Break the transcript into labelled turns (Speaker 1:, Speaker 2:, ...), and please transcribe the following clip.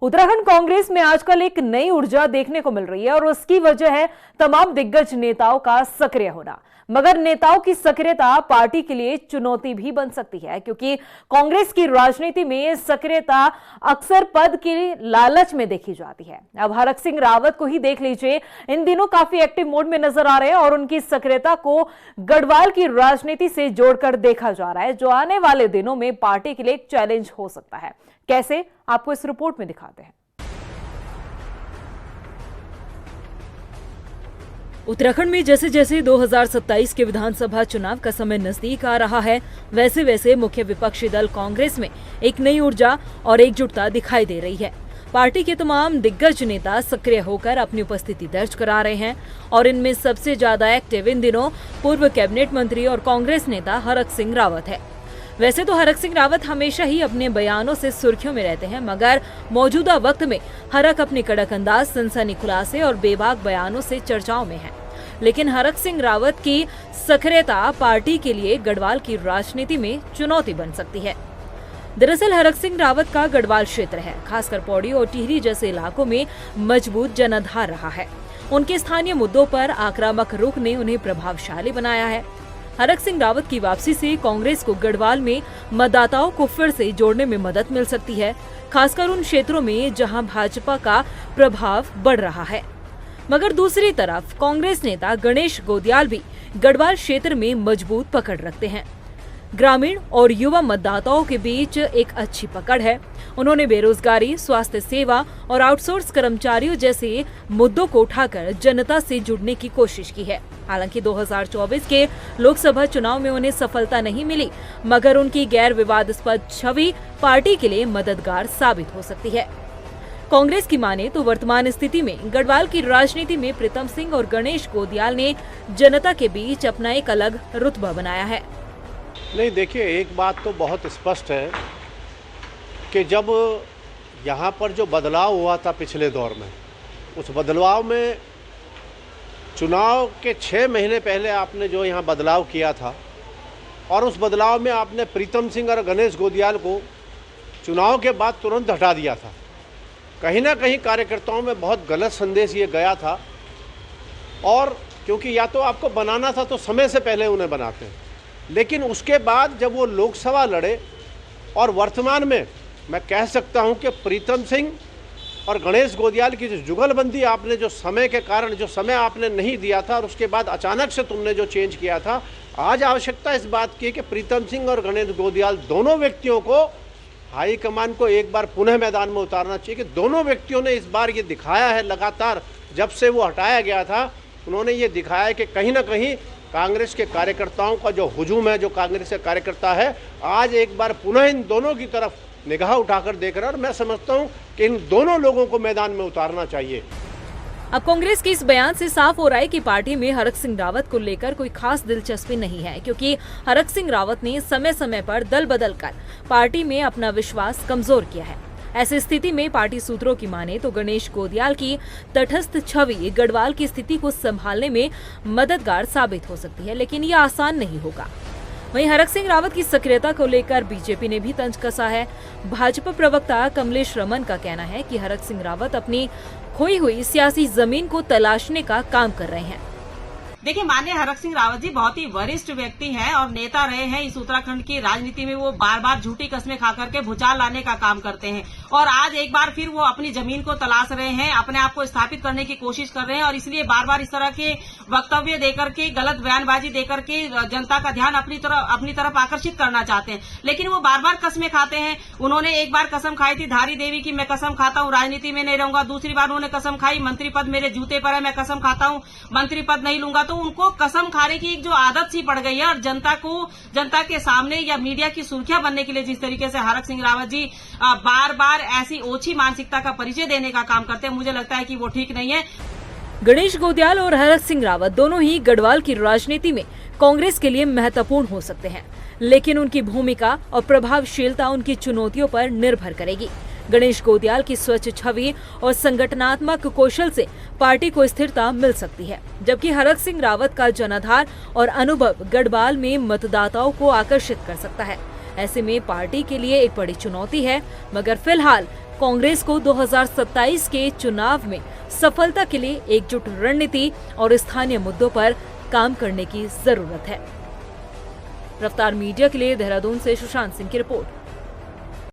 Speaker 1: उत्तराखंड कांग्रेस में आजकल एक नई ऊर्जा देखने को मिल रही है और उसकी वजह है तमाम दिग्गज नेताओं का सक्रिय होना। मगर नेताओं की सक्रियता पार्टी के लिए चुनौती भी बन सकती है, क्योंकि कांग्रेस की राजनीति में सक्रियता अक्सर पद की लालच में देखी जाती है। अब हरक सिंह रावत को ही देख लीजिए, इन दिनों काफी एक्टिव मोड में नजर आ रहे हैं और उनकी सक्रियता को गढ़वाल की राजनीति से जोड़कर देखा जा रहा है, जो आने वाले दिनों में पार्टी के लिए एक चैलेंज हो सकता है। कैसे, आपको इस रिपोर्ट में दिखाते हैं। उत्तराखंड में जैसे जैसे 2027 के विधानसभा चुनाव का समय नजदीक आ रहा है, वैसे वैसे मुख्य विपक्षी दल कांग्रेस में एक नई ऊर्जा और एकजुटता दिखाई दे रही है। पार्टी के तमाम दिग्गज नेता सक्रिय होकर अपनी उपस्थिति दर्ज करा रहे हैं और इनमें सबसे ज्यादा एक्टिव इन दिनों पूर्व कैबिनेट मंत्री और कांग्रेस नेता हरक सिंह रावत है। वैसे तो हरक सिंह रावत हमेशा ही अपने बयानों से सुर्खियों में रहते हैं, मगर मौजूदा वक्त में हरक अपने कड़क अंदाज, सनसनी खुलासे और बेबाक बयानों से चर्चाओं में हैं। लेकिन हरक सिंह रावत की सक्रियता पार्टी के लिए गढ़वाल की राजनीति में चुनौती बन सकती है। दरअसल हरक सिंह रावत का गढ़वाल क्षेत्र है, खासकर पौड़ी और टिहरी जैसे इलाकों में मजबूत जनाधार रहा है। उनके स्थानीय मुद्दों पर आक्रामक रुख ने उन्हें प्रभावशाली बनाया है। हरक सिंह रावत की वापसी से कांग्रेस को गढ़वाल में मतदाताओं को फिर से जोड़ने में मदद मिल सकती है, खासकर उन क्षेत्रों में जहां भाजपा का प्रभाव बढ़ रहा है। मगर दूसरी तरफ कांग्रेस नेता गणेश गोदियाल भी गढ़वाल क्षेत्र में मजबूत पकड़ रखते हैं। ग्रामीण और युवा मतदाताओं के बीच एक अच्छी पकड़ है। उन्होंने बेरोजगारी, स्वास्थ्य सेवा और आउटसोर्स कर्मचारियों जैसे मुद्दों को उठाकर जनता से जुड़ने की कोशिश की है। हालांकि 2024 के लोकसभा चुनाव में उन्हें सफलता नहीं मिली, मगर उनकी गैर विवादास्पद छवि पार्टी के लिए मददगार साबित हो सकती है। कांग्रेस की माने तो वर्तमान स्थिति में गढ़वाल की राजनीति में प्रीतम सिंह और गणेश गोदियाल ने जनता के बीच अपना एक अलग रुतबा बनाया है।
Speaker 2: नहीं, देखिए, एक बात तो बहुत स्पष्ट है कि जब यहाँ पर जो बदलाव हुआ था पिछले दौर में, उस बदलाव में चुनाव के 6 महीने पहले आपने जो यहाँ बदलाव किया था और उस बदलाव में आपने प्रीतम सिंह और गणेश गोदियाल को चुनाव के बाद तुरंत हटा दिया था। कहीं ना कहीं कार्यकर्ताओं में बहुत गलत संदेश ये गया था, और क्योंकि या तो आपको बनाना था तो समय से पहले उन्हें बनाते हैं, लेकिन उसके बाद जब वो लोकसभा लड़े और वर्तमान में मैं कह सकता हूं कि प्रीतम सिंह और गणेश गोदियाल की जो जुगलबंदी आपने जो समय के कारण जो समय आपने नहीं दिया था और उसके बाद अचानक से तुमने जो चेंज किया था, आज आवश्यकता इस बात की कि प्रीतम सिंह और गणेश गोदियाल दोनों व्यक्तियों को हाईकमान को एक बार पुनः मैदान में उतारना चाहिए। कि दोनों व्यक्तियों ने इस बार ये दिखाया है, लगातार जब से वो हटाया गया था उन्होंने ये दिखाया है कि कहीं ना कहीं कांग्रेस के कार्यकर्ताओं का जो हुजूम है, जो कांग्रेस के कार्यकर्ता है, आज एक बार पुनः इन दोनों की तरफ निगाह उठाकर देख रहा है और मैं समझता हूं कि इन दोनों लोगों को मैदान में उतारना चाहिए।
Speaker 1: अब कांग्रेस के इस बयान से साफ हो रहा है कि पार्टी में हरक सिंह रावत को लेकर कोई खास दिलचस्पी नहीं है, क्योंकि हरक सिंह रावत ने समय समय पर दल बदल कर पार्टी में अपना विश्वास कमजोर किया है। ऐसी स्थिति में पार्टी सूत्रों की माने तो गणेश गोदियाल की तटस्थ छवि गढ़वाल की स्थिति को संभालने में मददगार साबित हो सकती है, लेकिन यह आसान नहीं होगा। वहीं हरक सिंह रावत की सक्रियता को लेकर बीजेपी ने भी तंज कसा है। भाजपा प्रवक्ता कमलेश रमन का कहना है कि हरक सिंह रावत अपनी खोई हुई सियासी जमीन को तलाशने का काम कर रहे हैं।
Speaker 3: देखिए, माननीय हरक सिंह रावत जी बहुत ही वरिष्ठ व्यक्ति हैं और नेता रहे हैं। इस उत्तराखंड की राजनीति में वो बार बार झूठी कस्में खा करके भूचाल लाने का काम करते हैं और आज एक बार फिर वो अपनी जमीन को तलाश रहे हैं, अपने आप को स्थापित करने की कोशिश कर रहे हैं और इसलिए बार बार इस तरह के वक्तव्य देकर के, गलत बयानबाजी देकर के जनता का ध्यान अपनी तरफ आकर्षित करना चाहते हैं। लेकिन वो बार बार कस्में खाते हैं। उन्होंने एक बार कसम खाई थी धारी देवी की, मैं कसम खाता हूँ राजनीति में नहीं रहूंगा। दूसरी बार उन्होंने कसम खाई मंत्री पद मेरे जूते पर है, मैं कसम खाता हूँ मंत्री पद नहीं लूंगा। तो उनको कसम खाने की एक जो आदत सी पड़ गई है और जनता के सामने या मीडिया की सुर्खियां बनने के लिए जिस तरीके से हरक सिंह रावत जी बार बार ऐसी ओछी मानसिकता का परिचय देने का काम करते हैं, मुझे लगता है कि वो ठीक नहीं है।
Speaker 1: गणेश गोदियाल और हरक सिंह रावत दोनों ही गढ़वाल की राजनीति में कांग्रेस के लिए महत्वपूर्ण हो सकते हैं, लेकिन उनकी भूमिका और प्रभावशीलता उनकी चुनौतियों पर निर्भर करेगी। गणेश गोदियाल की स्वच्छ छवि और संगठनात्मक कौशल से पार्टी को स्थिरता मिल सकती है, जबकि हरक सिंह रावत का जनाधार और अनुभव गढ़वाल में मतदाताओं को आकर्षित कर सकता है। ऐसे में पार्टी के लिए एक बड़ी चुनौती है, मगर फिलहाल कांग्रेस को 2027 के चुनाव में सफलता के लिए एकजुट रणनीति और स्थानीय मुद्दों पर काम करने की जरूरत है। रफ्तार मीडिया के लिए देहरादून से सुशांत सिंह की रिपोर्ट।